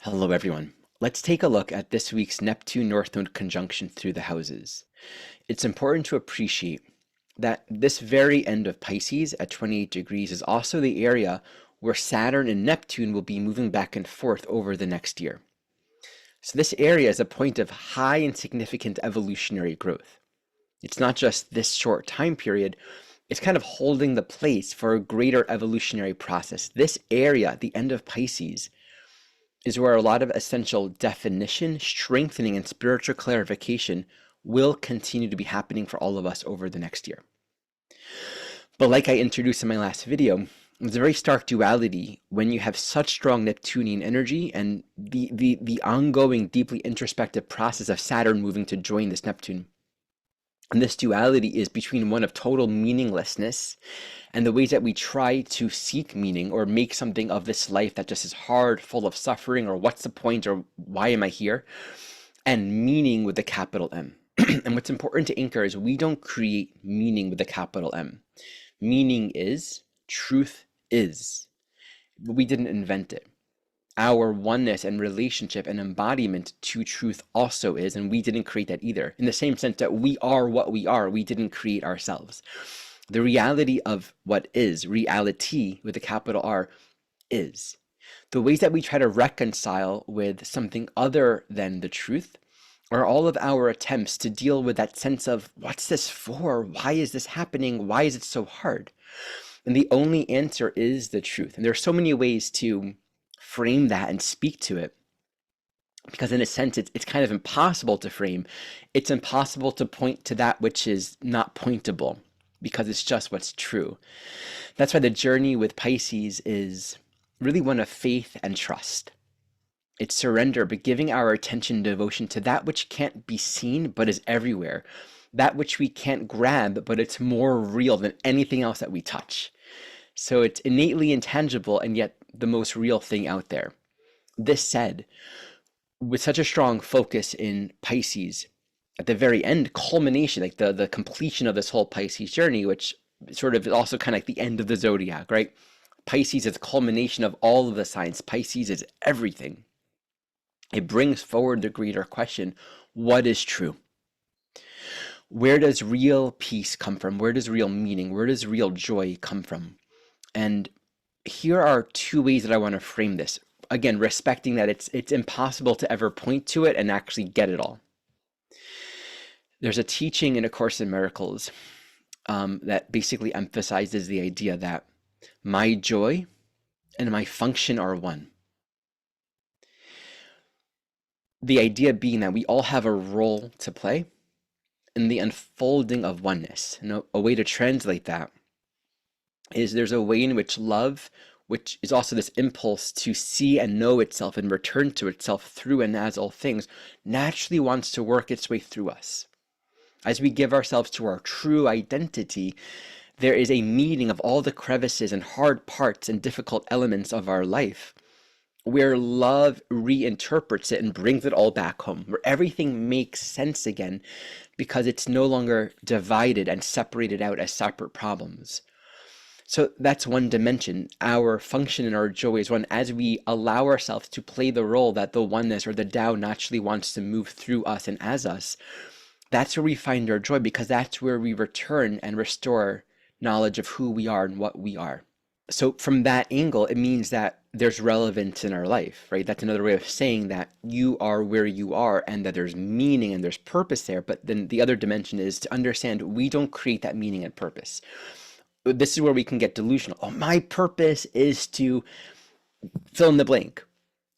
Hello, everyone. Let's take a look at this week's Neptune North Node conjunction through the houses. It's important to appreciate that this very end of Pisces at 28 degrees is also the area where Saturn and Neptune will be moving back and forth over the next year. So this area is a point of high and significant evolutionary growth. It's not just this short time period, it's kind of holding the place for a greater evolutionary process. This area, the end of Pisces, is where a lot of essential definition, strengthening, and spiritual clarification will continue to be happening for all of us over the next year. But like I introduced in my last video, there's a very stark duality when you have such strong Neptunian energy and the ongoing, deeply introspective process of Saturn moving to join this Neptune. And this duality is between one of total meaninglessness and the ways that we try to seek meaning or make something of this life that just is hard, full of suffering, or what's the point, or why am I here? And meaning with the capital M. And what's important to anchor is we don't create meaning with the capital M. Meaning is, truth is, but we didn't invent it. Our oneness and relationship and embodiment to truth also is, and we didn't create that either. In the same sense that we are what we are, we didn't create ourselves. The reality of what is, reality with a capital R, is. The ways that we try to reconcile with something other than the truth are all of our attempts to deal with that sense of, what's this for? Why is this happening? Why is it so hard? And the only answer is the truth. And there are so many ways to frame that and speak to it, because in a sense it's kind of impossible to frame. It's impossible to point to that which is not pointable, because it's just what's true. That's why the journey with Pisces is really one of faith and trust. It's surrender, but giving our attention and devotion to that which can't be seen but is everywhere, that which we can't grab but it's more real than anything else that we touch. So it's innately intangible and yet the most real thing out there. This said, with such a strong focus in Pisces, at the very end, culmination, like the completion of this whole Pisces journey, which sort of is also kind of like the end of the zodiac, right? Pisces is the culmination of all of the signs. Pisces is everything. It brings forward the greater question, what is true? Where does real peace come from? Where does real meaning? Where does real joy come from? And here are two ways that I want to frame this. Again, respecting that it's impossible to ever point to it and actually get it all. There's a teaching in A Course in Miracles that basically emphasizes the idea that my joy and my function are one. The idea being that we all have a role to play in the unfolding of oneness. And a way to translate that is there's a way in which love, which is also this impulse to see and know itself and return to itself through and as all things, naturally wants to work its way through us. As we give ourselves to our true identity, there is a meeting of all the crevices and hard parts and difficult elements of our life, where love reinterprets it and brings it all back home, where everything makes sense again because it's no longer divided and separated out as separate problems. So that's one dimension. Our function and our joy is one as we allow ourselves to play the role that the oneness or the Tao naturally wants to move through us and as us. That's where we find our joy, because that's where we return and restore knowledge of who we are and what we are. So from that angle, it means that there's relevance in our life, right? That's another way of saying that you are where you are and that there's meaning and there's purpose there. But then the other dimension is to understand we don't create that meaning and purpose. This is where we can get delusional. Oh, my purpose is to fill in the blank,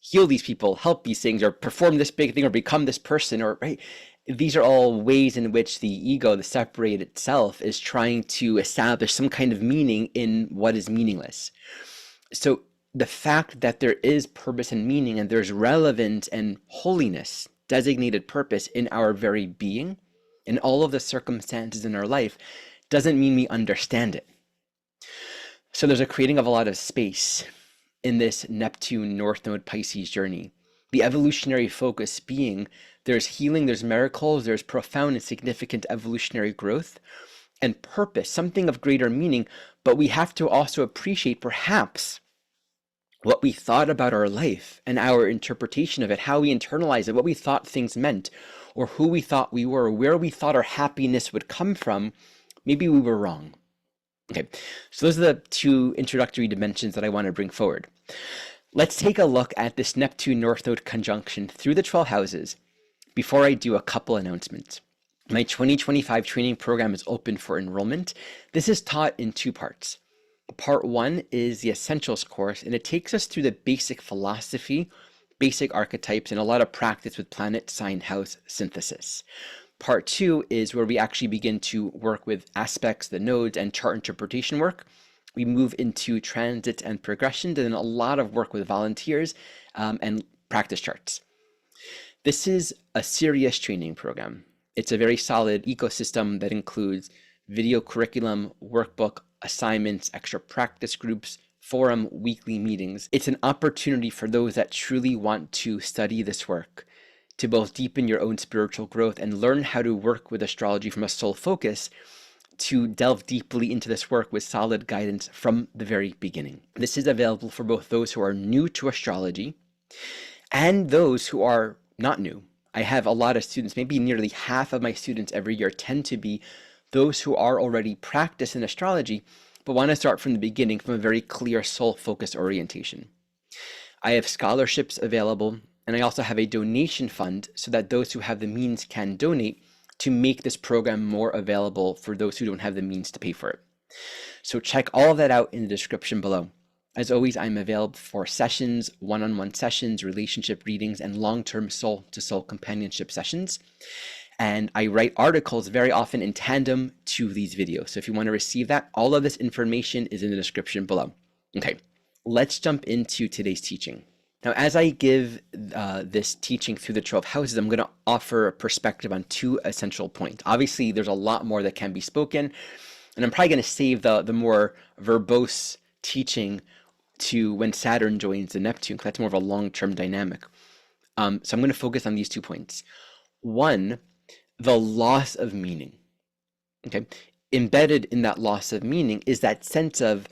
heal these people, help these things, or perform this big thing, or become this person, or right. These are all ways in which the ego, the separated self, is trying to establish some kind of meaning in what is meaningless. So the fact that there is purpose and meaning and there's relevance and holiness, designated purpose in our very being, in all of the circumstances in our life, doesn't mean we understand it. So there's a creating of a lot of space in this Neptune North Node Pisces journey. The evolutionary focus being there's healing, there's miracles, there's profound and significant evolutionary growth and purpose, something of greater meaning, but we have to also appreciate perhaps what we thought about our life and our interpretation of it, how we internalized it, what we thought things meant, or who we thought we were, where we thought our happiness would come from, maybe we were wrong. Okay, so those are the two introductory dimensions that I want to bring forward. Let's take a look at this Neptune North Node conjunction through the 12 houses before I do a couple announcements. My 2025 training program is open for enrollment. This is taught in two parts. Part one is the Essentials course, and it takes us through the basic philosophy, basic archetypes, and a lot of practice with planet, sign, house synthesis. Part two is where we actually begin to work with aspects, the nodes, and chart interpretation work. We move into transits and progressions, and then a lot of work with volunteers and practice charts. This is a serious training program. It's a very solid ecosystem that includes video curriculum, workbook, assignments, extra practice groups, forum, weekly meetings. It's an opportunity for those that truly want to study this work, to both deepen your own spiritual growth and learn how to work with astrology from a soul focus, to delve deeply into this work with solid guidance from the very beginning. This is available for both those who are new to astrology and those who are not new. I have a lot of students, maybe nearly half of my students every year tend to be those who are already practicing astrology, but want to start from the beginning from a very clear soul-focused orientation. I have scholarships available, and I also have a donation fund so that those who have the means can donate to make this program more available for those who don't have the means to pay for it. So check all of that out in the description below. As always, I'm available for sessions, one-on-one sessions, relationship readings, and long-term soul-to-soul companionship sessions. And I write articles very often in tandem to these videos. So if you want to receive that, all of this information is in the description below. Okay, let's jump into today's teaching. Now, as I give this teaching through the 12 houses, I'm going to offer a perspective on two essential points. Obviously, there's a lot more that can be spoken, and I'm probably going to save the more verbose teaching to when Saturn joins the Neptune, because that's more of a long-term dynamic. So I'm going to focus on these 2 points. One, the loss of meaning. Okay, embedded in that loss of meaning is that sense of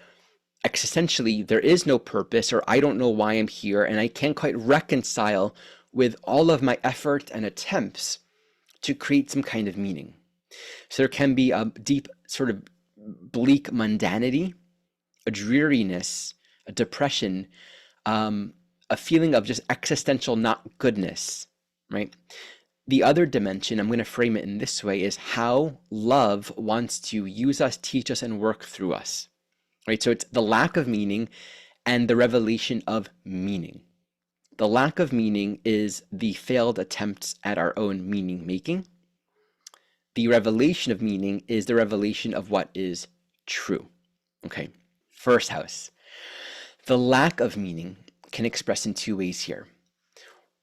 existentially there is no purpose, or I don't know why I'm here, and I can't quite reconcile with all of my effort and attempts to create some kind of meaning. So there can be a deep sort of bleak mundanity, a dreariness, a depression, a feeling of just existential not goodness, right? The other dimension, I'm going to frame it in this way, is how love wants to use us, teach us, and work through us, right? So it's the lack of meaning and the revelation of meaning. The lack of meaning is the failed attempts at our own meaning making. The revelation of meaning is the revelation of what is true. Okay, first house. The lack of meaning can express in 2 ways here.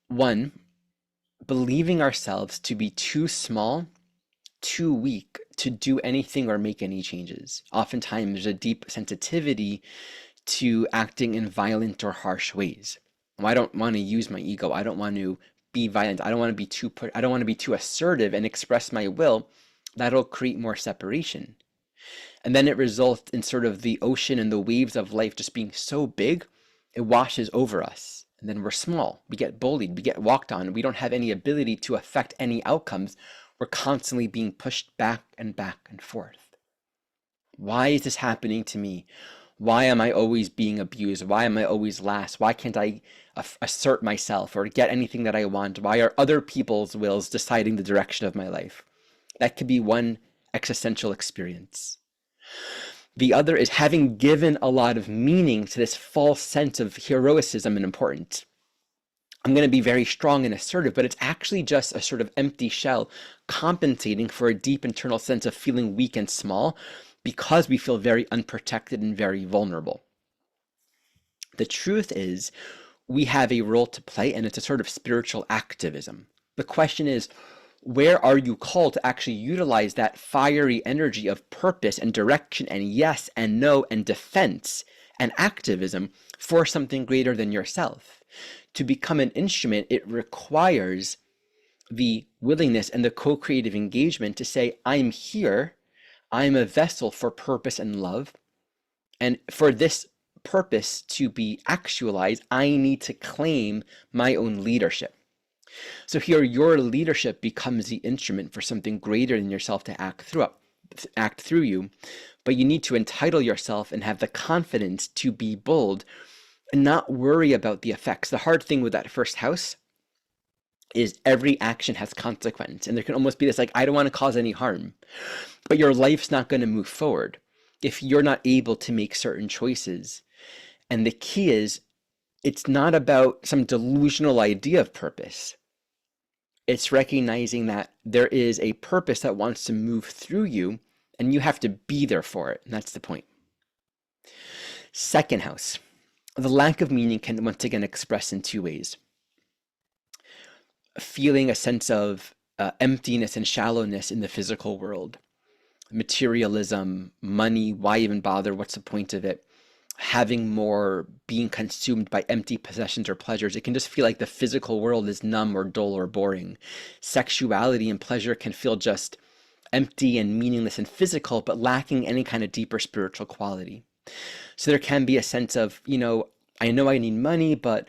One, believing ourselves to be too small, too weak to do anything or make any changes. Oftentimes there's a deep sensitivity to acting in violent or harsh ways. I don't want to use my ego. I don't want to be violent. I don't want to be too assertive and express my will. That'll create more separation. And then it results in sort of the ocean and the waves of life just being so big, it washes over us. And then we're small, we get bullied, we get walked on, we don't have any ability to affect any outcomes. We're constantly being pushed back and forth. Why is this happening to me? Why am I always being abused? Why am I always last? Why can't I assert myself or get anything that I want? Why are other people's wills deciding the direction of my life? That could be one existential experience. The other is having given a lot of meaning to this false sense of heroicism and importance. I'm going to be very strong and assertive, but it's actually just a sort of empty shell compensating for a deep internal sense of feeling weak and small because we feel very unprotected and very vulnerable. The truth is, we have a role to play, and it's a sort of spiritual activism. The question is, where are you called to actually utilize that fiery energy of purpose and direction and yes and no and defense and activism for something greater than yourself? To become an instrument, it requires the willingness and the co-creative engagement to say, I'm here, I'm a vessel for purpose and love. And for this purpose to be actualized, I need to claim my own leadership. So here, your leadership becomes the instrument for something greater than yourself to act through you. But you need to entitle yourself and have the confidence to be bold and not worry about the effects. The hard thing with that first house is every action has consequence, and there can almost be this like, I don't want to cause any harm, but your life's not going to move forward if you're not able to make certain choices. And the key is, it's not about some delusional idea of purpose. It's recognizing that there is a purpose that wants to move through you, and you have to be there for it. And that's the point. Second house, the lack of meaning can once again express in two ways. Feeling a sense of emptiness and shallowness in the physical world. Materialism, money, why even bother? What's the point of it? Having more, being consumed by empty possessions or pleasures. It can just feel like the physical world is numb or dull or boring. Sexuality and pleasure can feel just empty and meaningless and physical, but lacking any kind of deeper spiritual quality. So there can be a sense of, I know I need money, but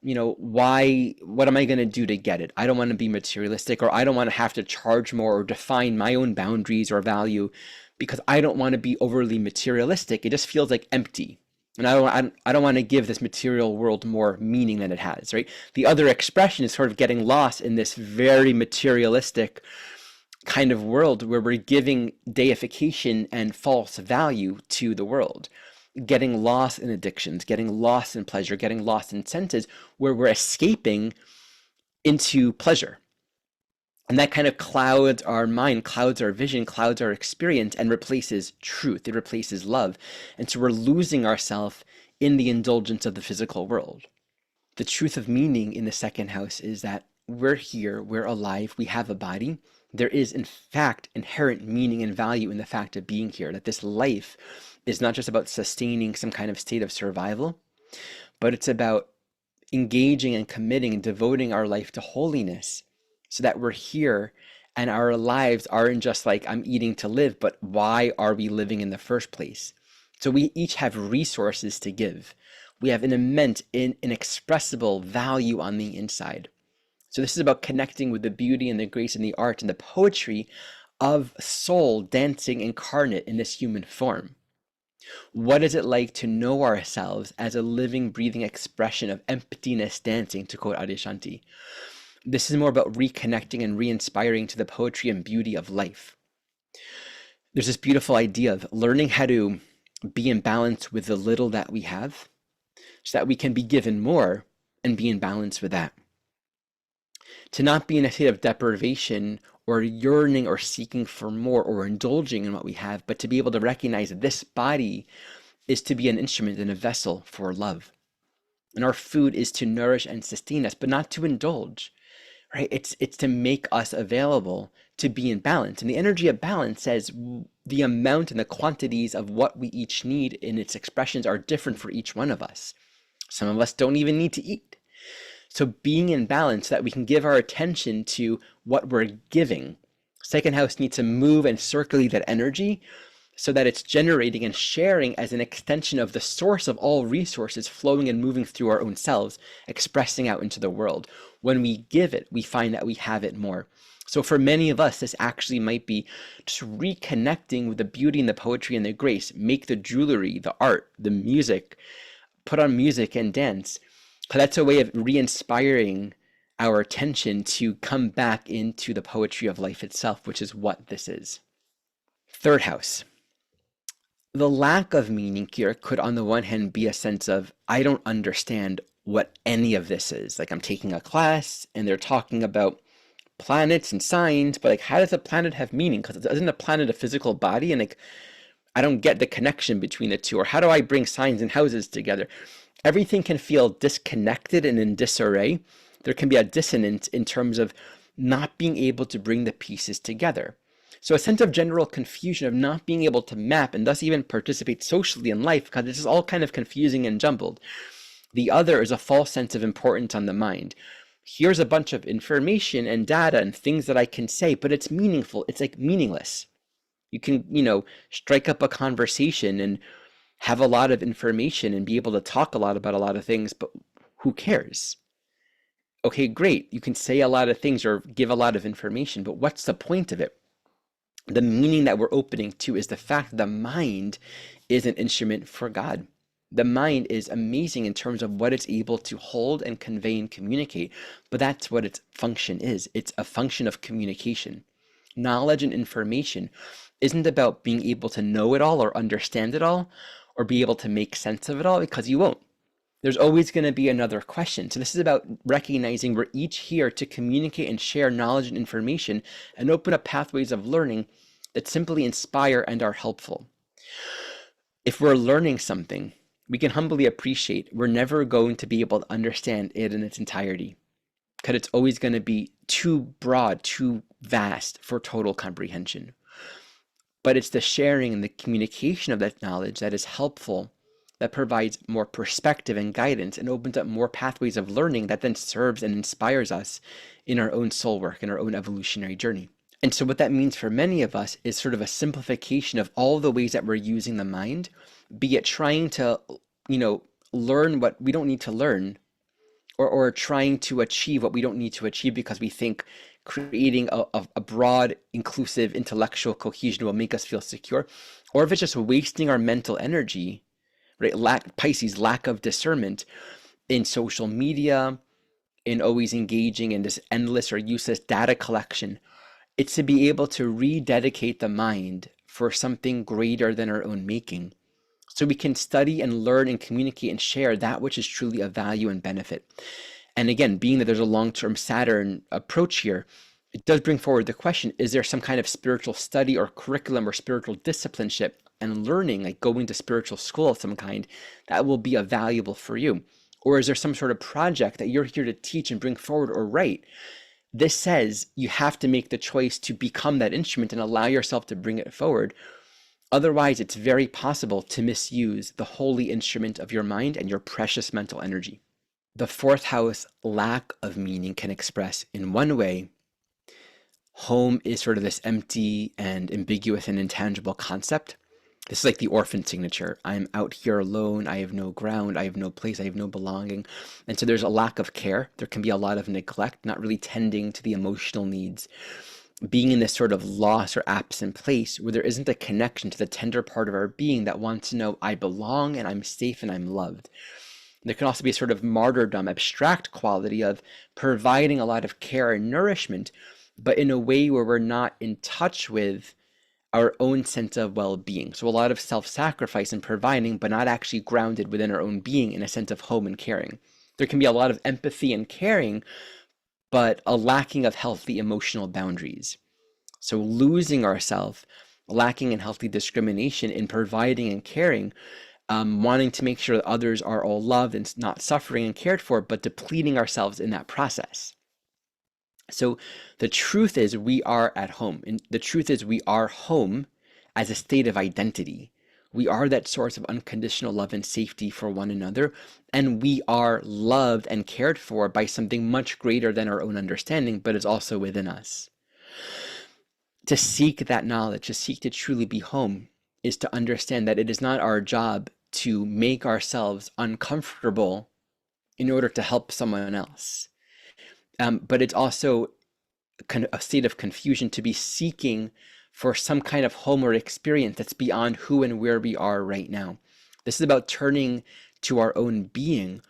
what am I going to do to get it? I don't want to be materialistic, or I don't want to have to charge more or define my own boundaries or value because I don't want to be overly materialistic. It just feels like empty. And I don't want to give this material world more meaning than it has, right? The other expression is sort of getting lost in this very materialistic kind of world where we're giving deification and false value to the world. Getting lost in addictions, getting lost in pleasure, getting lost in senses where we're escaping into pleasure. And that kind of clouds our mind, clouds our vision, clouds our experience, and replaces truth. It replaces love. And so we're losing ourselves in the indulgence of the physical world. The truth of meaning in the second house is that we're here, we're alive, we have a body. There is, in fact, inherent meaning and value in the fact of being here, that this life is not just about sustaining some kind of state of survival, but it's about engaging and committing and devoting our life to holiness so that we're here and our lives aren't just like, I'm eating to live, but why are we living in the first place? So we each have resources to give. We have an immense, inexpressible value on the inside. So this is about connecting with the beauty and the grace and the art and the poetry of soul dancing incarnate in this human form. What is it like to know ourselves as a living, breathing expression of emptiness dancing, to quote Adyashanti? This is more about reconnecting and re-inspiring to the poetry and beauty of life. There's this beautiful idea of learning how to be in balance with the little that we have so that we can be given more and be in balance with that. To not be in a state of deprivation or yearning or seeking for more or indulging in what we have, but to be able to recognize that this body is to be an instrument and a vessel for love. And our food is to nourish and sustain us, but not to indulge, right? It's to make us available to be in balance. And the energy of balance says the amount and the quantities of what we each need in its expressions are different for each one of us. Some of us don't even need to eat. So being in balance so that we can give our attention to what we're giving. Second house needs to move and circulate that energy so that it's generating and sharing as an extension of the source of all resources flowing and moving through our own selves, expressing out into the world. When we give it, we find that we have it more. So for many of us, this actually might be just reconnecting with the beauty and the poetry and the grace. Make the jewelry, the art, the music, put on music and dance. That's a way of re-inspiring our attention to come back into the poetry of life itself, which is what this is. Third house. The lack of meaning here could, on the one hand, be a sense of, I don't understand what any of this is. Like I'm taking a class and they're talking about planets and signs, but like, how does a planet have meaning? Because isn't a planet a physical body? And like, I don't get the connection between the two. Or how do I bring signs and houses together? Everything can feel disconnected and in disarray. There can be a dissonance in terms of not being able to bring the pieces together. So a sense of general confusion of not being able to map and thus even participate socially in life because it's all kind of confusing and jumbled. The other is a false sense of importance on the mind. Here's a bunch of information and data and things that I can say, but it's meaningful. It's like meaningless. You can, strike up a conversation and have a lot of information and be able to talk a lot about a lot of things, but who cares? Okay, great. You can say a lot of things or give a lot of information, but what's the point of it? The meaning that we're opening to is the fact that the mind is an instrument for God. The mind is amazing in terms of what it's able to hold and convey and communicate, but that's what its function is. It's a function of communication. Knowledge and information isn't about being able to know it all or understand it all or be able to make sense of it all, because you won't. There's always going to be another question. So this is about recognizing we're each here to communicate and share knowledge and information and open up pathways of learning that simply inspire and are helpful. If we're learning something, we can humbly appreciate we're never going to be able to understand it in its entirety, because it's always going to be too broad, too vast for total comprehension. But it's the sharing and the communication of that knowledge that is helpful, that provides more perspective and guidance and opens up more pathways of learning that then serves and inspires us in our own soul work and our own evolutionary journey. And so what that means for many of us is sort of a simplification of all the ways that we're using the mind, be it trying to, learn what we don't need to learn, or trying to achieve what we don't need to achieve because we think creating a broad, inclusive, intellectual cohesion will make us feel secure, or if it's just wasting our mental energy, right? Pisces, lack of discernment in social media, in always engaging in this endless or useless data collection. It's to be able to rededicate the mind for something greater than our own making, so we can study and learn and communicate and share that which is truly of value and benefit. And again, being that there's a long-term Saturn approach here, it does bring forward the question, is there some kind of spiritual study or curriculum or spiritual discipleship and learning, like going to spiritual school of some kind, that will be valuable for you? Or is there some sort of project that you're here to teach and bring forward or write? This says you have to make the choice to become that instrument and allow yourself to bring it forward. Otherwise, it's very possible to misuse the holy instrument of your mind and your precious mental energy. The fourth house lack of meaning can express in one way. Home is sort of this empty and ambiguous and intangible concept. This is like the orphan signature. I'm out here alone. I have no ground. I have no place. I have no belonging. And so there's a lack of care. There can be a lot of neglect, not really tending to the emotional needs. Being in this sort of loss or absent place where there isn't a connection to the tender part of our being that wants to know I belong and I'm safe and I'm loved. There can also be a sort of martyrdom, abstract quality of providing a lot of care and nourishment, but in a way where we're not in touch with our own sense of well-being. So a lot of self-sacrifice and providing, but not actually grounded within our own being in a sense of home and caring. There can be a lot of empathy and caring, but a lacking of healthy emotional boundaries. So losing ourselves, lacking in healthy discrimination in providing and caring, wanting to make sure that others are all loved and not suffering and cared for, but depleting ourselves in that process. So the truth is we are at home. And the truth is we are home as a state of identity. We are that source of unconditional love and safety for one another, and we are loved and cared for by something much greater than our own understanding, but is also within us. To seek that knowledge, to seek to truly be home, is to understand that it is not our job to make ourselves uncomfortable in order to help someone else. But it's also a state of confusion to be seeking for some kind of home or experience that's beyond who and where we are right now. This is about turning to our own being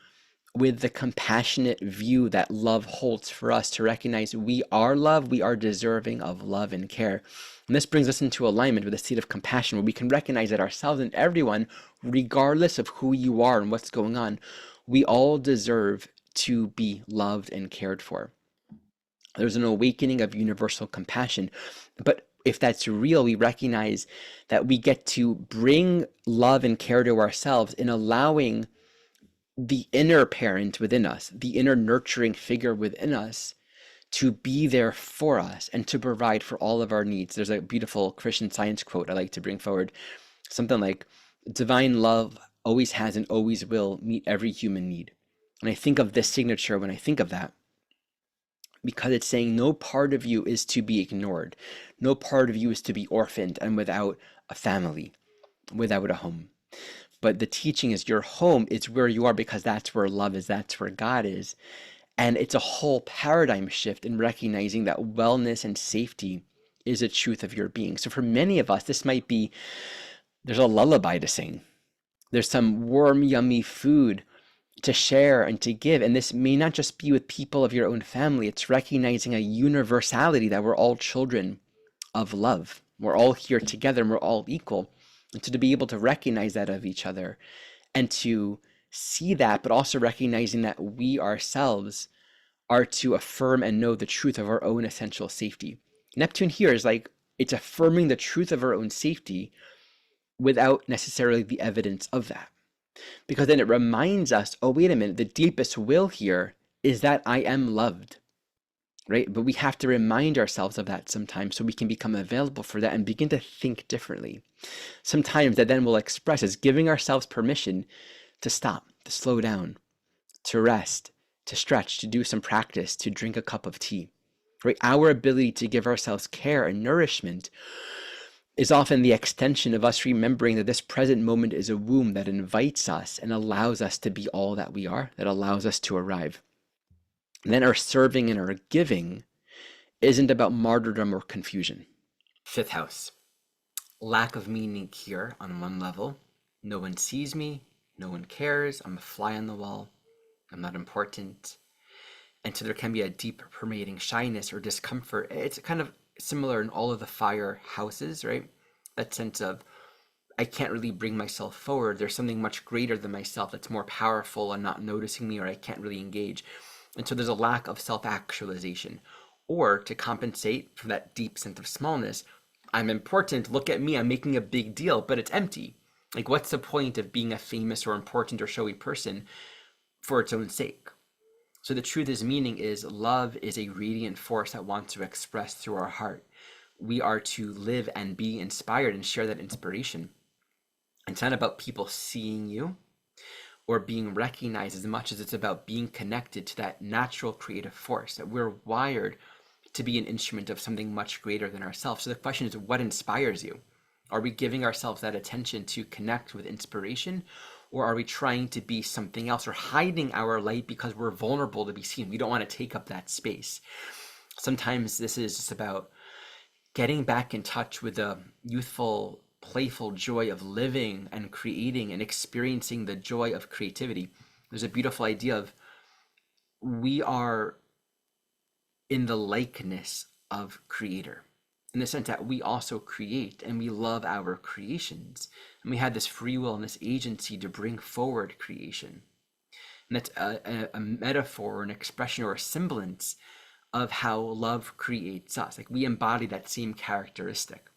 with the compassionate view that love holds for us, to recognize we are love, we are deserving of love and care. And this brings us into alignment with a state of compassion where we can recognize that ourselves and everyone, regardless of who you are and what's going on, we all deserve to be loved and cared for. There's an awakening of universal compassion. But if that's real, we recognize that we get to bring love and care to ourselves in allowing the inner parent within us, the inner nurturing figure within us, to be there for us and to provide for all of our needs. There's a beautiful Christian Science quote I like to bring forward, something like, divine love always has and always will meet every human need. And I think of this signature when I think of that, because it's saying no part of you is to be ignored. No part of you is to be orphaned and without a family, without a home. But the teaching is your home is where you are because that's where love is, that's where God is. And it's a whole paradigm shift in recognizing that wellness and safety is a truth of your being. So for many of us, this might be there's a lullaby to sing. There's some warm, yummy food to share and to give. And this may not just be with people of your own family. It's recognizing a universality that we're all children of love. We're all here together and we're all equal. And so to be able to recognize that of each other and to see that, but also recognizing that we ourselves are to affirm and know the truth of our own essential safety. Neptune here is like, it's affirming the truth of our own safety without necessarily the evidence of that. Because then it reminds us, oh, wait a minute, the deepest will here is that I am loved, right? But we have to remind ourselves of that sometimes so we can become available for that and begin to think differently. Sometimes that then will express as giving ourselves permission to stop, to slow down, to rest, to stretch, to do some practice, to drink a cup of tea, right? Our ability to give ourselves care and nourishment is often the extension of us remembering that this present moment is a womb that invites us and allows us to be all that we are, that allows us to arrive. And then our serving and our giving isn't about martyrdom or confusion. Fifth house, lack of meaning here on one level. No one sees me, no one cares, I'm a fly on the wall, I'm not important. And so there can be a deep permeating shyness or discomfort. It's kind of similar in all of the fire houses, right? That sense of, I can't really bring myself forward. There's something much greater than myself that's more powerful and not noticing me, or I can't really engage. And so there's a lack of self-actualization. Or to compensate for that deep sense of smallness, I'm important, look at me, I'm making a big deal, but it's empty. Like, what's the point of being a famous or important or showy person for its own sake? So the truth is, meaning is love is a radiant force that wants to express through our heart. We are to live and be inspired and share that inspiration. It's not about people seeing you or being recognized as much as it's about being connected to that natural creative force, that we're wired to be an instrument of something much greater than ourselves. So the question is, what inspires you? Are we giving ourselves that attention to connect with inspiration? Or are we trying to be something else or hiding our light because we're vulnerable to be seen? We don't want to take up that space. Sometimes this is just about getting back in touch with the youthful, playful joy of living and creating and experiencing the joy of creativity. There's a beautiful idea of we are in the likeness of Creator, in the sense that we also create and we love our creations. And we have this free will and this agency to bring forward creation. And that's a metaphor, an expression, or a semblance of how love creates us. Like, we embody that same characteristic.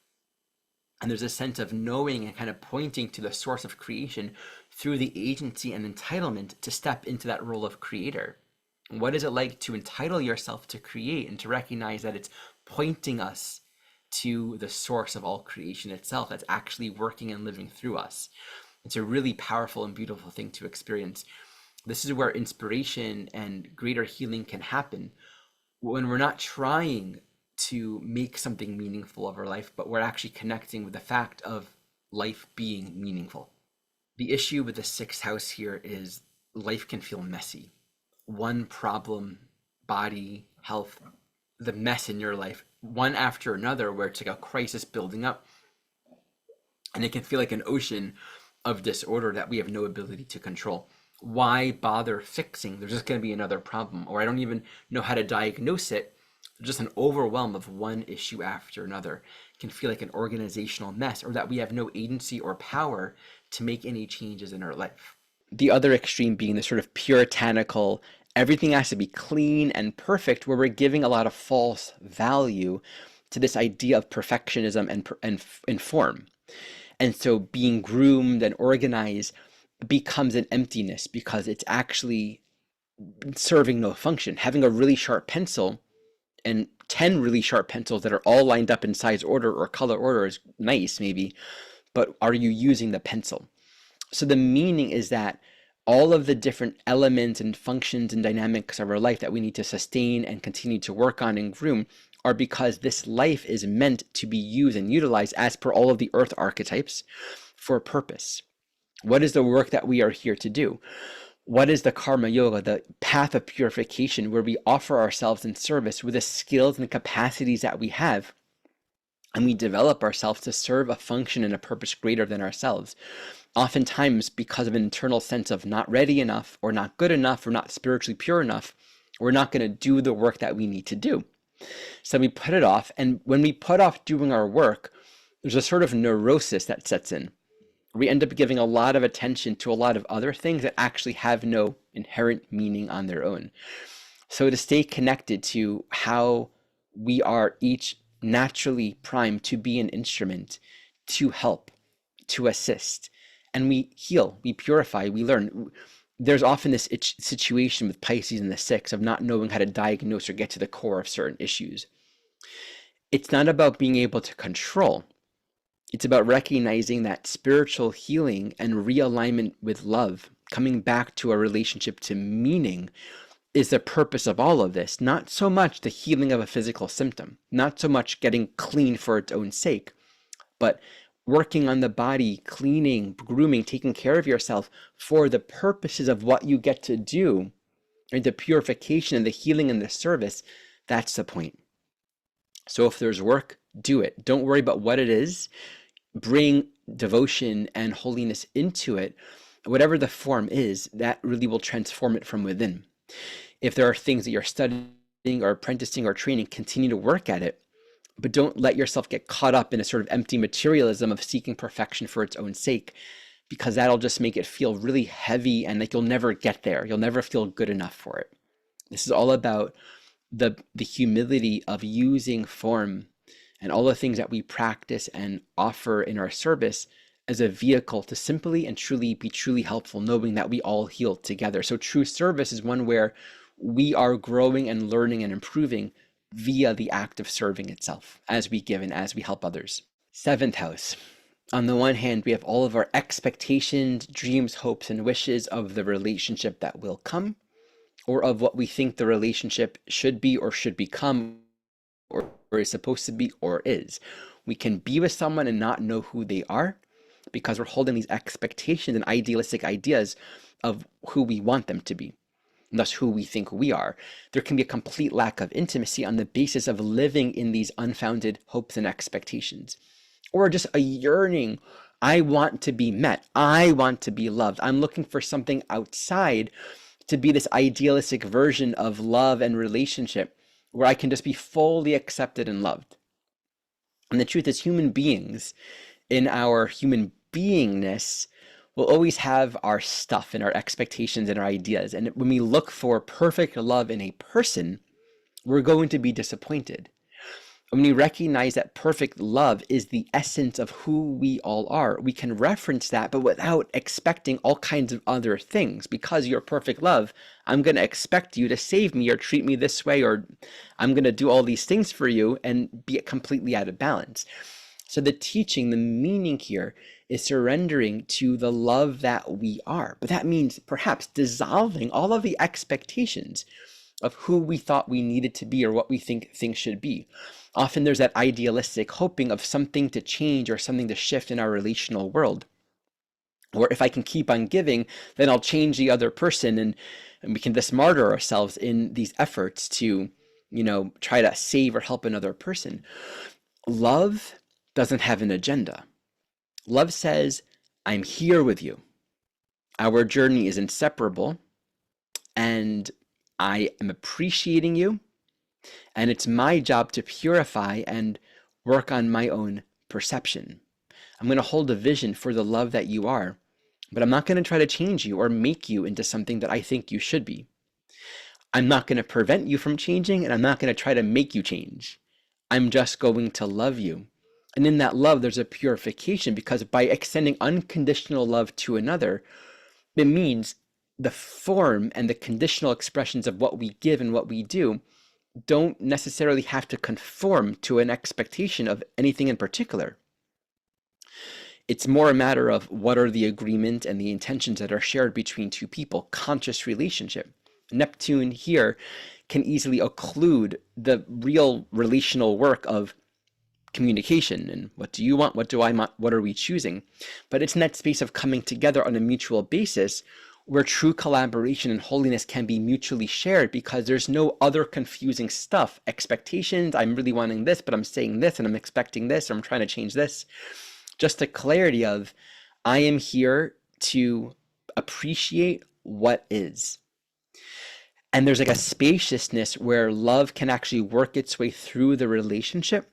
And there's a sense of knowing and kind of pointing to the source of creation through the agency and entitlement to step into that role of creator. What is it like to entitle yourself to create and to recognize that it's pointing us to the source of all creation itself that's actually working and living through us? It's a really powerful and beautiful thing to experience. This is where inspiration and greater healing can happen, when we're not trying to make something meaningful of our life, but we're actually connecting with the fact of life being meaningful. The issue with the sixth house here is life can feel messy. One problem, body, health, the mess in your life, one after another, where it's like a crisis building up. And it can feel like an ocean of disorder that we have no ability to control. Why bother fixing? There's just going to be another problem, or I don't even know how to diagnose it. Just an overwhelm of one issue after another. It can feel like an organizational mess, or that we have no agency or power to make any changes in our life. The other extreme being the sort of puritanical, everything has to be clean and perfect, where we're giving a lot of false value to this idea of perfectionism and form. And so being groomed and organized becomes an emptiness because it's actually serving no function. Having a really sharp pencil and 10 really sharp pencils that are all lined up in size order or color order is nice, maybe, but are you using the pencil? So the meaning is that all of the different elements and functions and dynamics of our life that we need to sustain and continue to work on and groom are because this life is meant to be used and utilized as per all of the earth archetypes for a purpose. What is the work that we are here to do? What is the karma yoga, the path of purification, where we offer ourselves in service with the skills and the capacities that we have, and we develop ourselves to serve a function and a purpose greater than ourselves. Oftentimes, because of an internal sense of not ready enough, or not good enough, or not spiritually pure enough, we're not going to do the work that we need to do. So we put it off, and when we put off doing our work, there's a sort of neurosis that sets in. We end up giving a lot of attention to a lot of other things that actually have no inherent meaning on their own. So to stay connected to how we are each naturally primed to be an instrument, to help, to assist, and we heal, we purify, we learn. There's often this situation with Pisces and the Six of not knowing how to diagnose or get to the core of certain issues. It's not about being able to control. It's about recognizing that spiritual healing and realignment with love, coming back to a relationship to meaning, is the purpose of all of this. Not so much the healing of a physical symptom, not so much getting clean for its own sake, but working on the body, cleaning, grooming, taking care of yourself for the purposes of what you get to do, and the purification and the healing and the service. That's the point. So if there's work, do it. Don't worry about what it is. Bring devotion and holiness into it. Whatever the form is, that really will transform it from within. If there are things that you're studying or apprenticing or training, continue to work at it, but don't let yourself get caught up in a sort of empty materialism of seeking perfection for its own sake, because that'll just make it feel really heavy and like you'll never get there. You'll never feel good enough for it. This is all about the humility of using form and all the things that we practice and offer in our service as a vehicle to simply and truly be truly helpful, knowing that we all heal together. So true service is one where we are growing and learning and improving via the act of serving itself as we give and as we help others. Seventh house. On the one hand, we have all of our expectations, dreams, hopes, and wishes of the relationship that will come, or of what we think the relationship should be or should become, or is supposed to be or is. We can be with someone and not know who they are because we're holding these expectations and idealistic ideas of who we want them to be, and thus who we think we are. There can be a complete lack of intimacy on the basis of living in these unfounded hopes and expectations, or just a yearning. I want to be met. I want to be loved. I'm looking for something outside to be this idealistic version of love and relationship where I can just be fully accepted and loved. And the truth is, human beings, in our human beingness, will always have our stuff and our expectations and our ideas. And when we look for perfect love in a person, we're going to be disappointed. When we recognize that perfect love is the essence of who we all are, we can reference that, but without expecting all kinds of other things. Because you're perfect love, I'm going to expect you to save me or treat me this way, or I'm going to do all these things for you and be completely out of balance. So the teaching, the meaning here is surrendering to the love that we are. But that means perhaps dissolving all of the expectations of who we thought we needed to be or what we think things should be. Often there's that idealistic hoping of something to change or something to shift in our relational world. Or if I can keep on giving, then I'll change the other person, and we can just martyr ourselves in these efforts to, try to save or help another person. Love doesn't have an agenda. Love says, I'm here with you. Our journey is inseparable, and I am appreciating you, and it's my job to purify and work on my own perception. I'm going to hold a vision for the love that you are, but I'm not going to try to change you or make you into something that I think you should be. I'm not going to prevent you from changing, and I'm not going to try to make you change. I'm just going to love you. And in that love, there's a purification, because by extending unconditional love to another, it means the form and the conditional expressions of what we give and what we do don't necessarily have to conform to an expectation of anything in particular. It's more a matter of what are the agreement and the intentions that are shared between two people, conscious relationship. Neptune here can easily occlude the real relational work of communication and what do you want, what do I want, what are we choosing? But it's in that space of coming together on a mutual basis where true collaboration and holiness can be mutually shared, because there's no other confusing stuff, expectations, I'm really wanting this, but I'm saying this and I'm expecting this, or I'm trying to change this. Just a clarity of, I am here to appreciate what is. And there's like a spaciousness where love can actually work its way through the relationship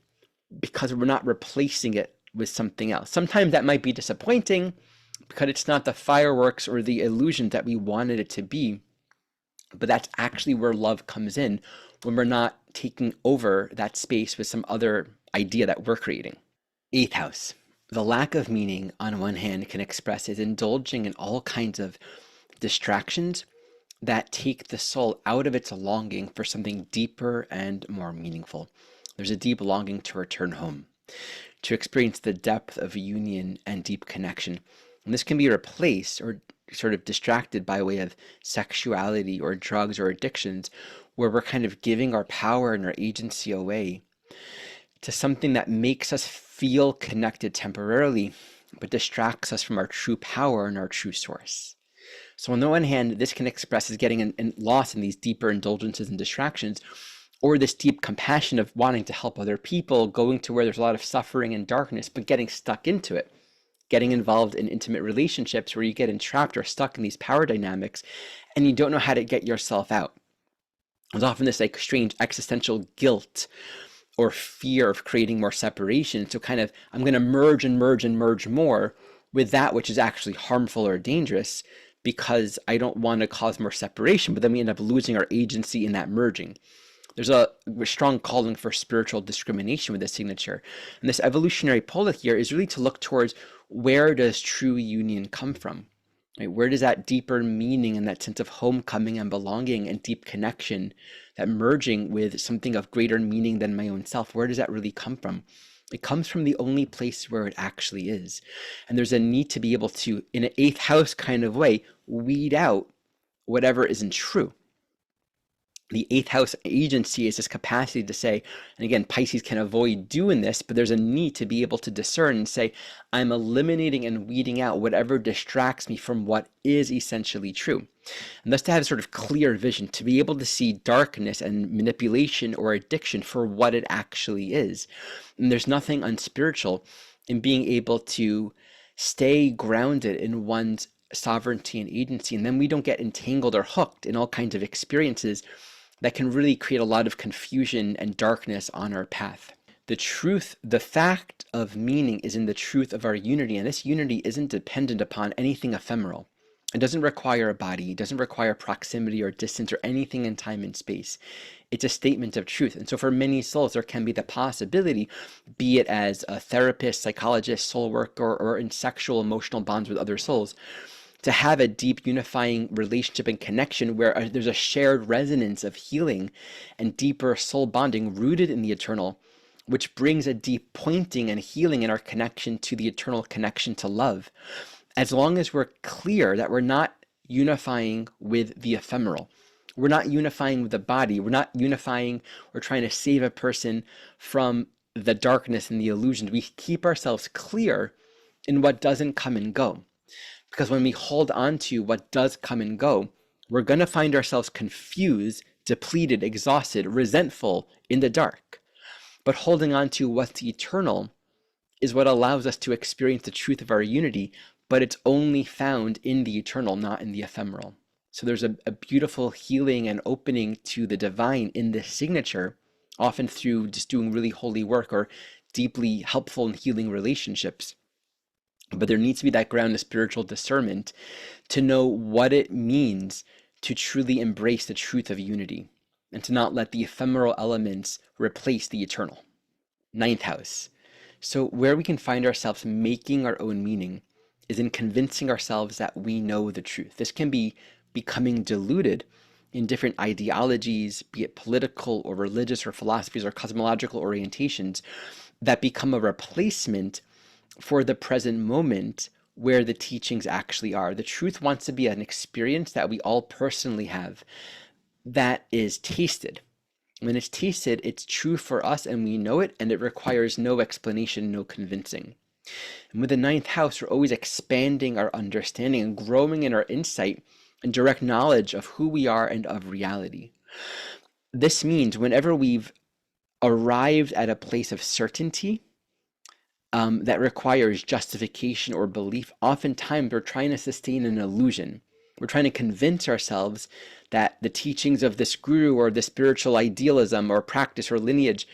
because we're not replacing it with something else. Sometimes that might be disappointing because it's not the fireworks or the illusion that we wanted it to be. But that's actually where love comes in, when we're not taking over that space with some other idea that we're creating. 8th house. The lack of meaning on one hand can express as indulging in all kinds of distractions that take the soul out of its longing for something deeper and more meaningful. There's a deep longing to return home, to experience the depth of union and deep connection. And this can be replaced or sort of distracted by way of sexuality or drugs or addictions, where we're kind of giving our power and our agency away to something that makes us feel connected temporarily, but distracts us from our true power and our true source. So on the one hand, this can express as getting lost in these deeper indulgences and distractions, or this deep compassion of wanting to help other people, going to where there's a lot of suffering and darkness, but getting stuck into it, getting involved in intimate relationships where you get entrapped or stuck in these power dynamics and you don't know how to get yourself out. There's often this like strange existential guilt or fear of creating more separation. So kind of, I'm going to merge and merge and merge more with that which is actually harmful or dangerous, because I don't want to cause more separation, but then we end up losing our agency in that merging. There's a strong calling for spiritual discrimination with this signature. And this evolutionary pull here is really to look towards, where does true union come from? Right? Where does that deeper meaning and that sense of homecoming and belonging and deep connection, that merging with something of greater meaning than my own self, where does that really come from? It comes from the only place where it actually is. And there's a need to be able to, in an 8th house kind of way, weed out whatever isn't true. The 8th house agency is this capacity to say, and again, Pisces can avoid doing this, but there's a need to be able to discern and say, I'm eliminating and weeding out whatever distracts me from what is essentially true. And thus to have sort of clear vision, to be able to see darkness and manipulation or addiction for what it actually is. And there's nothing unspiritual in being able to stay grounded in one's sovereignty and agency. And then we don't get entangled or hooked in all kinds of experiences that can really create a lot of confusion and darkness on our path. The truth, the fact of meaning is in the truth of our unity, and this unity isn't dependent upon anything ephemeral. It doesn't require a body, it doesn't require proximity or distance or anything in time and space. It's a statement of truth. And so for many souls, there can be the possibility, be it as a therapist, psychologist, soul worker, or in sexual, emotional bonds with other souls, to have a deep unifying relationship and connection where there's a shared resonance of healing and deeper soul bonding rooted in the eternal, which brings a deep pointing and healing in our connection to the eternal connection to love. As long as we're clear that we're not unifying with the ephemeral, we're not unifying with the body, we're not unifying or trying to save a person from the darkness and the illusions, we keep ourselves clear in what doesn't come and go. Because when we hold on to what does come and go, we're going to find ourselves confused, depleted, exhausted, resentful, in the dark. But holding on to what's eternal is what allows us to experience the truth of our unity, but it's only found in the eternal, not in the ephemeral. So there's a beautiful healing and opening to the divine in this signature, often through just doing really holy work or deeply helpful and healing relationships. But there needs to be that ground of spiritual discernment to know what it means to truly embrace the truth of unity and to not let the ephemeral elements replace the eternal. 9th house. So where we can find ourselves making our own meaning is in convincing ourselves that we know the truth. This can be becoming diluted in different ideologies, be it political or religious or philosophies or cosmological orientations, that become a replacement for the present moment where the teachings actually are. The truth wants to be an experience that we all personally have, that is tasted, When it's tasted, it's true for us and we know it, and it requires no explanation, no convincing. And with the ninth house, we're always expanding our understanding and growing in our insight and direct knowledge of who we are and of reality. This means whenever we've arrived at a place of certainty that requires justification or belief, oftentimes we're trying to sustain an illusion. We're trying to convince ourselves that the teachings of this guru or the spiritual idealism or practice or lineage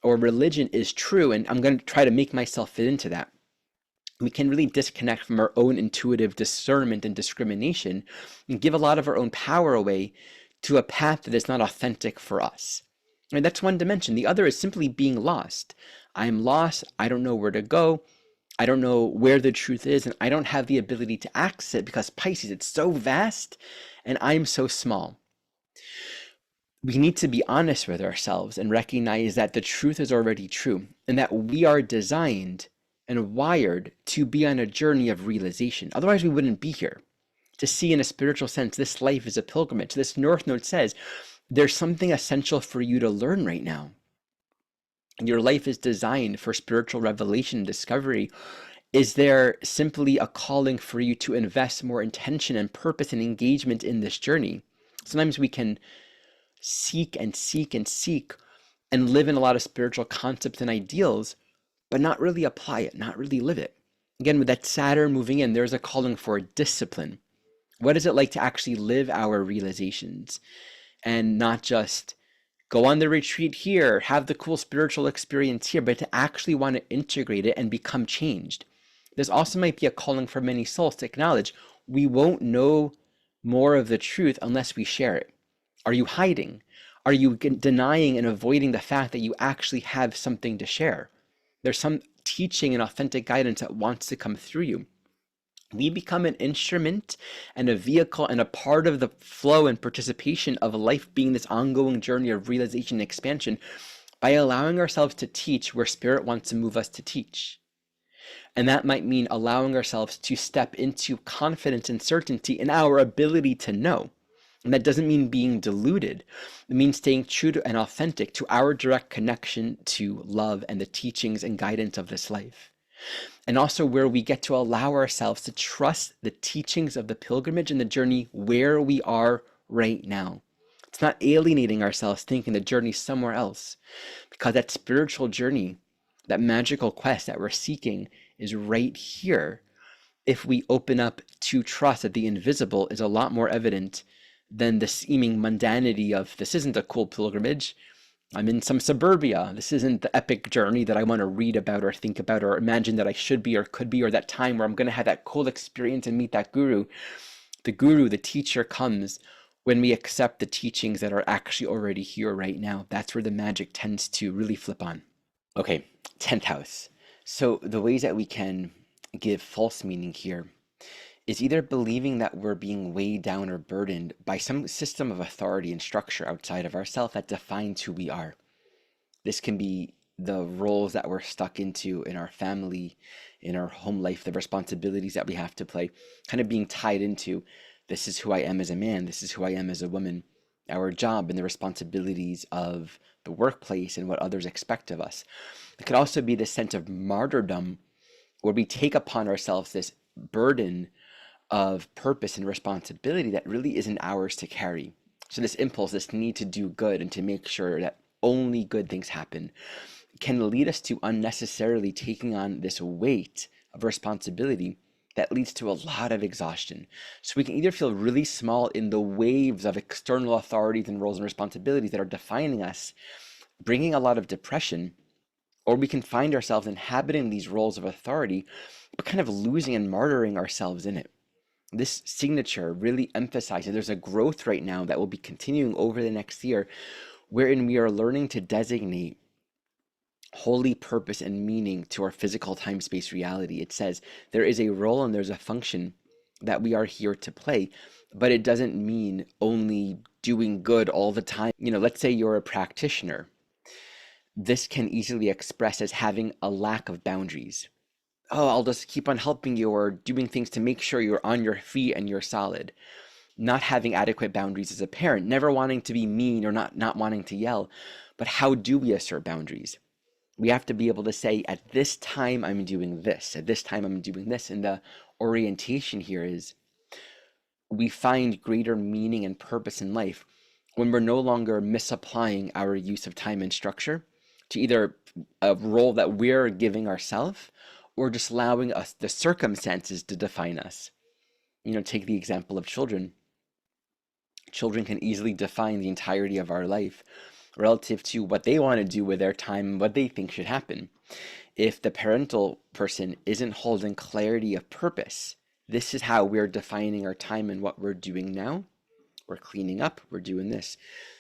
or religion is true, and I'm going to try to make myself fit into that. We can really disconnect from our own intuitive discernment and discrimination and give a lot of our own power away to a path that is not authentic for us. And that's one dimension. The other is simply being lost. I'm lost. I don't know where to go. I don't know where the truth is, and I don't have the ability to access it because Pisces, it's so vast and I'm so small. We need to be honest with ourselves and recognize that the truth is already true and that we are designed and wired to be on a journey of realization. Otherwise, we wouldn't be here. To see in a spiritual sense, this life is a pilgrimage. This North Node says there's something essential for you to learn right now. Your life is designed for spiritual revelation and discovery. Is there simply a calling for you to invest more intention and purpose and engagement in this journey? Sometimes we can seek and seek and seek and live in a lot of spiritual concepts and ideals, but not really apply it, not really live it. Again, with that Saturn moving in, there's a calling for discipline. What is it like to actually live our realizations and not just go on the retreat here, have the cool spiritual experience here, but to actually want to integrate it and become changed? This also might be a calling for many souls to acknowledge we won't know more of the truth unless we share it. Are you hiding? Are you denying and avoiding the fact that you actually have something to share? There's some teaching and authentic guidance that wants to come through you. We become an instrument and a vehicle and a part of the flow and participation of life being this ongoing journey of realization and expansion by allowing ourselves to teach where Spirit wants to move us to teach. And that might mean allowing ourselves to step into confidence and certainty in our ability to know. And that doesn't mean being deluded. It means staying true to and authentic to our direct connection to love and the teachings and guidance of this life. And also where we get to allow ourselves to trust the teachings of the pilgrimage and the journey where we are right now. It's not alienating ourselves thinking the journey's somewhere else, because that spiritual journey, that magical quest that we're seeking is right here. If we open up to trust that the invisible is a lot more evident than the seeming mundanity of this isn't a cool pilgrimage. I'm in some suburbia. This isn't the epic journey that I want to read about or think about or imagine that I should be or could be, or that time where I'm going to have that cool experience and meet that guru. The guru, the teacher, comes when we accept the teachings that are actually already here right now. That's where the magic tends to really flip on. Okay, 10th house. So the ways that we can give false meaning here is either believing that we're being weighed down or burdened by some system of authority and structure outside of ourselves that defines who we are. This can be the roles that we're stuck into in our family, in our home life, the responsibilities that we have to play, kind of being tied into this is who I am as a man, this is who I am as a woman, our job and the responsibilities of the workplace and what others expect of us. It could also be this sense of martyrdom where we take upon ourselves this burden of purpose and responsibility that really isn't ours to carry. So this impulse, this need to do good and to make sure that only good things happen can lead us to unnecessarily taking on this weight of responsibility that leads to a lot of exhaustion. So we can either feel really small in the waves of external authorities and roles and responsibilities that are defining us, bringing a lot of depression, or we can find ourselves inhabiting these roles of authority, but kind of losing and martyring ourselves in it. This signature really emphasizes there's a growth right now that will be continuing over the next year, wherein we are learning to designate holy purpose and meaning to our physical time-space reality. It says there is a role and there's a function that we are here to play, but it doesn't mean only doing good all the time. Let's say you're a practitioner. This can easily express as having a lack of boundaries. Oh, I'll just keep on helping you or doing things to make sure you're on your feet and you're solid. not having adequate boundaries as a parent, never wanting to be mean or not wanting to yell. But how do we assert boundaries? We have to be able to say, at this time I'm doing this, at this time I'm doing this. And the orientation here is we find greater meaning and purpose in life when we're no longer misapplying our use of time and structure to either a role that we're giving ourselves or just allowing us the circumstances to define us. Take the example of children. Children can easily define the entirety of our life relative to what they want to do with their time and what they think should happen. If the parental person isn't holding clarity of purpose, this is how we're defining our time and what we're doing now. We're cleaning up, we're doing this.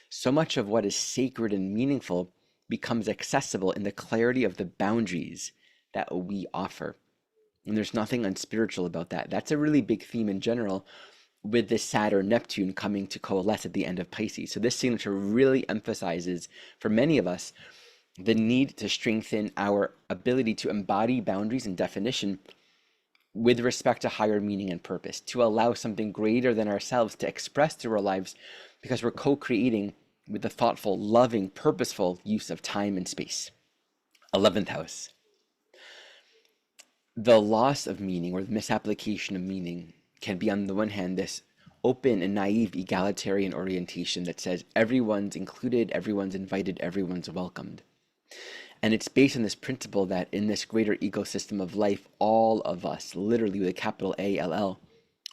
So much of what is sacred and meaningful becomes accessible in the clarity of the boundaries that we offer. And there's nothing unspiritual about that. That's a really big theme in general with this Saturn Neptune coming to coalesce at the end of Pisces. So this signature really emphasizes for many of us the need to strengthen our ability to embody boundaries and definition with respect to higher meaning and purpose, to allow something greater than ourselves to express through our lives, because we're co-creating with the thoughtful, loving, purposeful use of time and space. 11th house. The loss of meaning or the misapplication of meaning can be, on the one hand, this open and naive egalitarian orientation that says everyone's included, everyone's invited, everyone's welcomed. And it's based on this principle that in this greater ecosystem of life, all of us, literally with a capital ALL,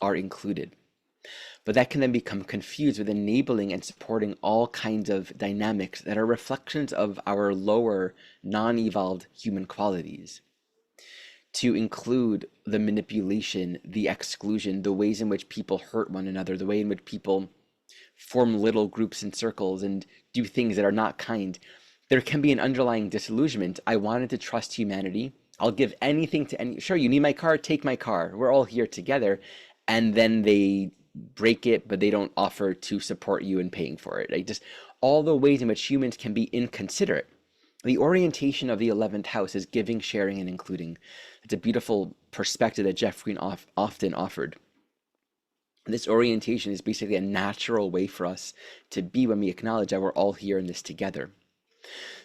are included. But that can then become confused with enabling and supporting all kinds of dynamics that are reflections of our lower, non-evolved human qualities. To include the manipulation, the exclusion, the ways in which people hurt one another, the way in which people form little groups and circles and do things that are not kind. There can be an underlying disillusionment. I wanted to trust humanity. I'll give anything to any. Sure, you need my car, take my car. We're all here together. And then they break it, but they don't offer to support you in paying for it. Just all the ways in which humans can be inconsiderate. The orientation of the 11th house is giving, sharing, and including. It's a beautiful perspective that Jeff Green often offered. This orientation is basically a natural way for us to be when we acknowledge that we're all here in this together.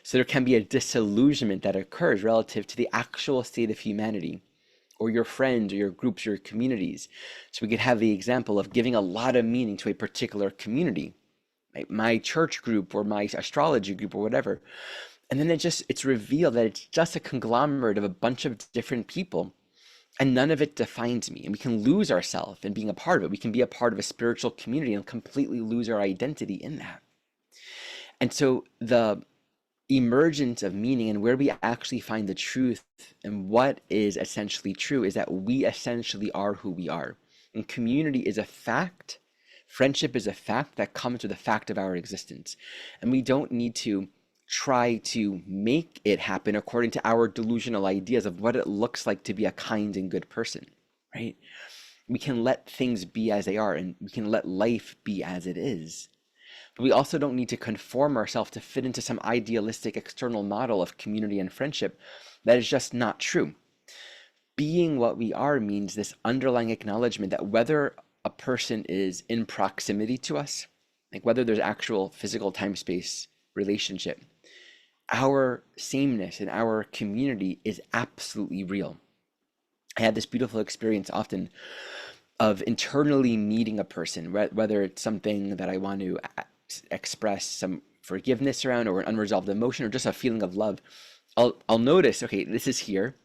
So there can be a disillusionment that occurs relative to the actual state of humanity, or your friends, or your groups, or your communities. So we could have the example of giving a lot of meaning to a particular community, right? My church group, or my astrology group, or whatever. And then it's revealed that it's just a conglomerate of a bunch of different people, and none of it defines me. And we can lose ourselves in being a part of it. We can be a part of a spiritual community and completely lose our identity in that. And so the emergence of meaning and where we actually find the truth and what is essentially true is that we essentially are who we are. And community is a fact. Friendship is a fact that comes with the fact of our existence. And we don't need to try to make it happen according to our delusional ideas of what it looks like to be a kind and good person, right? We can let things be as they are, and we can let life be as it is. But we also don't need to conform ourselves to fit into some idealistic external model of community and friendship that is just not true. Being what we are means this underlying acknowledgement that whether a person is in proximity to us, like whether there's actual physical time-space relationship, our sameness and our community is absolutely real. I had this beautiful experience often of internally meeting a person, whether it's something that I want to express some forgiveness around, or an unresolved emotion, or just a feeling of love. I'll notice, okay, this is here.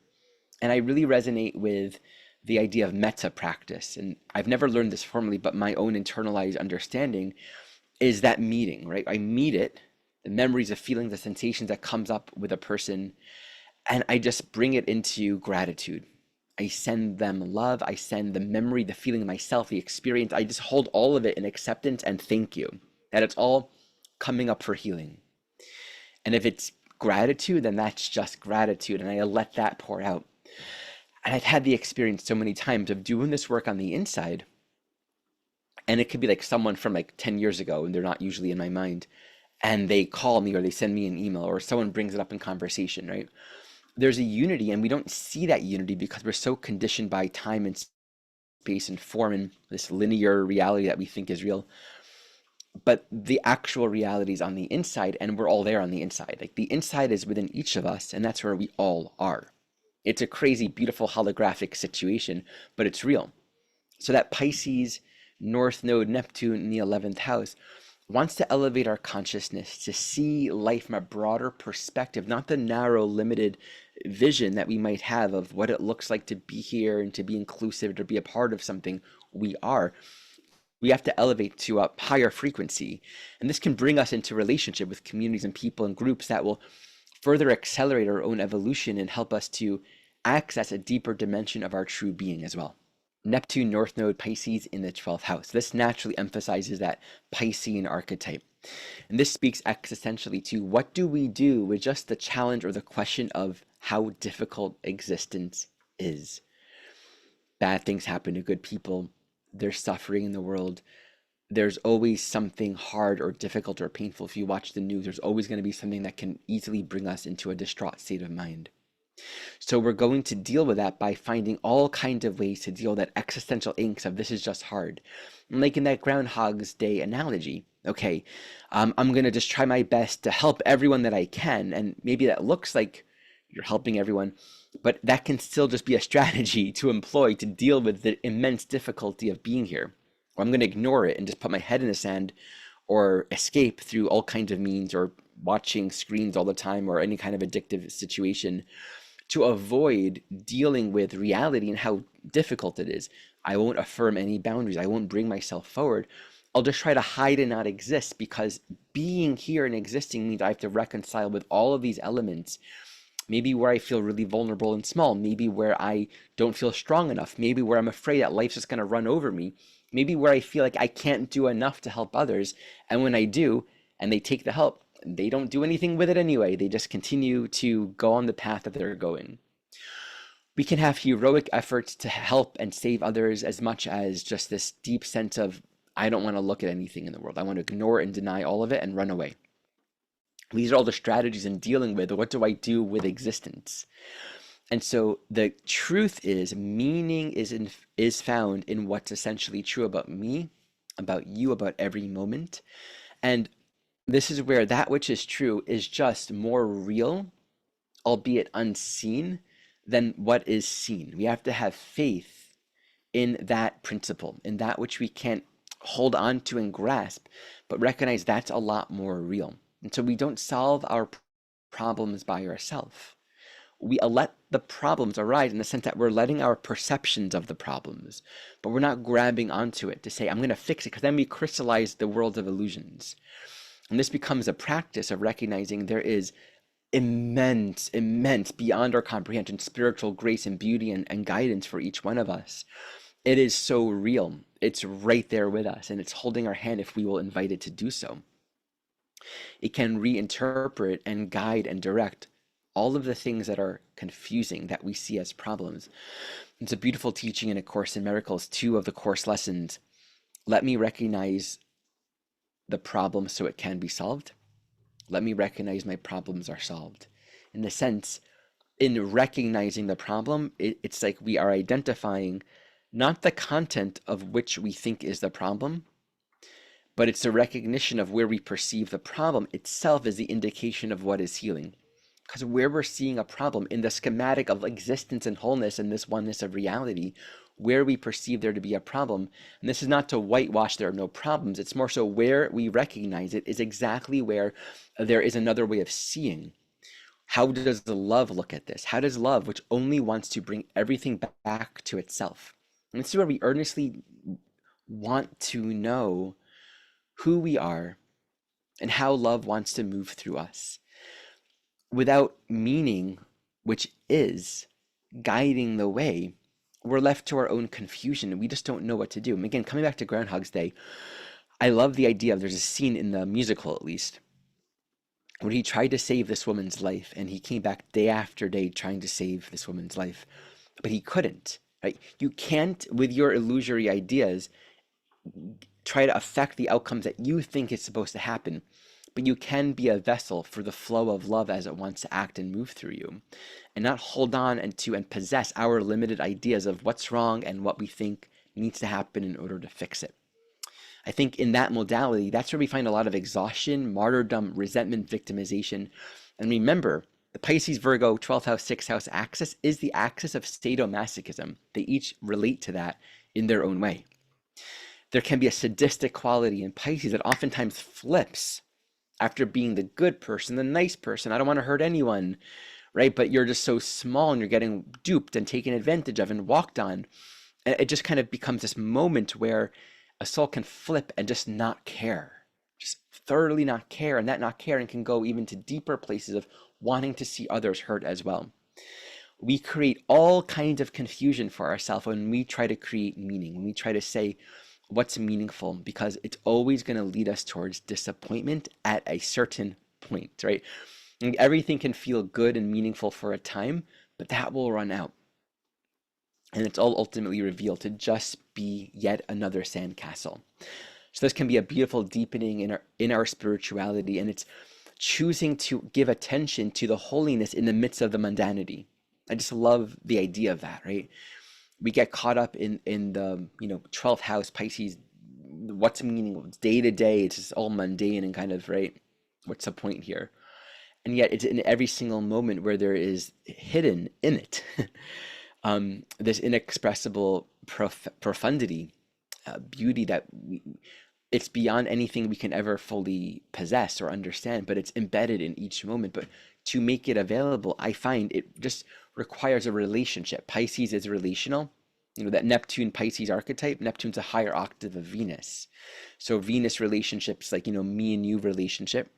And I really resonate with the idea of metta practice. And I've never learned this formally, but my own internalized understanding is that meeting, right? I meet it, the memories, the feelings, the sensations that comes up with a person, and I just bring it into gratitude. I send them love. I send the memory, the feeling of myself, the experience. I just hold all of it in acceptance and thank you, that it's all coming up for healing. And if it's gratitude, then that's just gratitude. And I let that pour out. And I've had the experience so many times of doing this work on the inside. And it could be like someone from like 10 years ago, and they're not usually in my mind. And they call me or they send me an email, or someone brings it up in conversation, right? There's a unity, and we don't see that unity because we're so conditioned by time and space and form in this linear reality that we think is real. But the actual reality is on the inside, and we're all there on the inside. Like the inside is within each of us, and that's where we all are. It's a crazy, beautiful holographic situation, but it's real. So that Pisces North Node Neptune in the 11th house wants to elevate our consciousness to see life from a broader perspective, not the narrow, limited vision that we might have of what it looks like to be here and to be inclusive, to be a part of something. We are. We have to elevate to a higher frequency. And this can bring us into relationship with communities and people and groups that will further accelerate our own evolution and help us to access a deeper dimension of our true being as well. Neptune North Node Pisces in the 12th house. This naturally emphasizes that Piscean archetype. And this speaks existentially to what do we do with just the challenge or the question of how difficult existence is. Bad things happen to good people. There's suffering in the world. There's always something hard or difficult or painful. If you watch the news, there's always going to be something that can easily bring us into a distraught state of mind. So we're going to deal with that by finding all kinds of ways to deal with that existential angst of this is just hard. And like in that Groundhog's Day analogy, okay, I'm going to just try my best to help everyone that I can. And maybe that looks like you're helping everyone, but that can still just be a strategy to employ to deal with the immense difficulty of being here. Or I'm going to ignore it and just put my head in the sand or escape through all kinds of means or watching screens all the time or any kind of addictive situation to avoid dealing with reality and how difficult it is. I won't affirm any boundaries. I won't bring myself forward. I'll just try to hide and not exist because being here and existing means I have to reconcile with all of these elements. Maybe where I feel really vulnerable and small, maybe where I don't feel strong enough, maybe where I'm afraid that life's just going to run over me, maybe where I feel like I can't do enough to help others. And when I do, and they take the help, they don't do anything with it anyway. They just continue to go on the path that they're going. We can have heroic efforts to help and save others as much as just this deep sense of, I don't want to look at anything in the world. I want to ignore and deny all of it and run away. These are all the strategies in dealing with what do I do with existence. And so the truth is meaning is found in what's essentially true about me, about you, about every moment. And this is where that which is true is just more real, albeit unseen, than what is seen. We have to have faith in that principle, in that which we can't hold on to and grasp, but recognize that's a lot more real. And so we don't solve our problems by ourselves. We let the problems arise in the sense that we're letting our perceptions of the problems, but we're not grabbing onto it to say, I'm going to fix it, because then we crystallize the world of illusions. And this becomes a practice of recognizing there is immense, beyond our comprehension, spiritual grace and beauty and guidance for each one of us. It is so real. It's right there with us, and it's holding our hand if we will invite it to do so. It can reinterpret and guide and direct all of the things that are confusing that we see as problems. It's a beautiful teaching in A Course in Miracles, 2 of the Course lessons. Let me recognize the problem so it can be solved. Let me recognize my problems are solved. In the sense, in recognizing the problem, it's like we are identifying not the content of which we think is the problem, but it's a recognition of where we perceive the problem itself is the indication of what is healing. Because where we're seeing a problem in the schematic of existence and wholeness and this oneness of reality, where we perceive there to be a problem, and this is not to whitewash there are no problems, it's more so where we recognize it is exactly where there is another way of seeing. How does the love look at this? How does love, which only wants to bring everything back to itself? And this is where we earnestly want to know who we are and how love wants to move through us. Without meaning, which is guiding the way, we're left to our own confusion and we just don't know what to do. And again, coming back to Groundhog's Day, I love the idea of there's a scene in the musical, at least, where he tried to save this woman's life and he came back day after day trying to save this woman's life, but he couldn't, right? You can't, with your illusory ideas, try to affect the outcomes that you think is supposed to happen, but you can be a vessel for the flow of love as it wants to act and move through you, and not hold on and possess our limited ideas of what's wrong and what we think needs to happen in order to fix it. I think in that modality, that's where we find a lot of exhaustion, martyrdom, resentment, victimization. And remember, the Pisces, Virgo, 12th house, 6th house axis is the axis of sadomasochism. They each relate to that in their own way. There can be a sadistic quality in Pisces that oftentimes flips after being the good person, the nice person. I don't want to hurt anyone, right? But you're just so small and you're getting duped and taken advantage of and walked on. And it just kind of becomes this moment where a soul can flip and just not care, just thoroughly not care. And that not caring can go even to deeper places of wanting to see others hurt as well. We create all kinds of confusion for ourselves when we try to create meaning, when we try to say what's meaningful, because it's always going to lead us towards disappointment at a certain point, right? And everything can feel good and meaningful for a time, but that will run out. And it's all ultimately revealed to just be yet another sandcastle. So this can be a beautiful deepening in our spirituality, and it's choosing to give attention to the holiness in the midst of the mundanity. I just love the idea of that, right? We get caught up in the 12th house Pisces, what's meaning, it's day to day, it's just all mundane and kind of, right, what's the point here? And yet it's in every single moment where there is hidden in it this inexpressible profundity, beauty that it's beyond anything we can ever fully possess or understand, but it's embedded in each moment. But to make it available, I find it just requires a relationship. Pisces is relational. That Neptune Pisces archetype, Neptune's a higher octave of Venus. So Venus relationships, like, me and you relationship.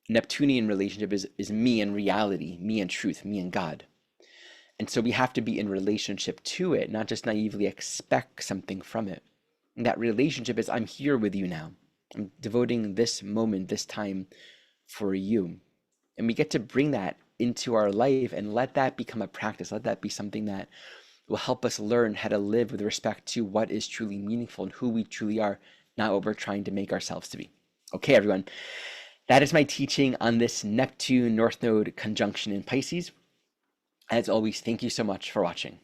Neptunian relationship is me and reality, me and truth, me and God. And so we have to be in relationship to it, not just naively expect something from it. And that relationship is, I'm here with you now. I'm devoting this moment, this time for you. And we get to bring that into our life and let that become a practice. Let that be something that will help us learn how to live with respect to what is truly meaningful and who we truly are, not what we're trying to make ourselves to be. Okay, everyone. That is my teaching on this Neptune North Node conjunction in Pisces. As always, thank you so much for watching.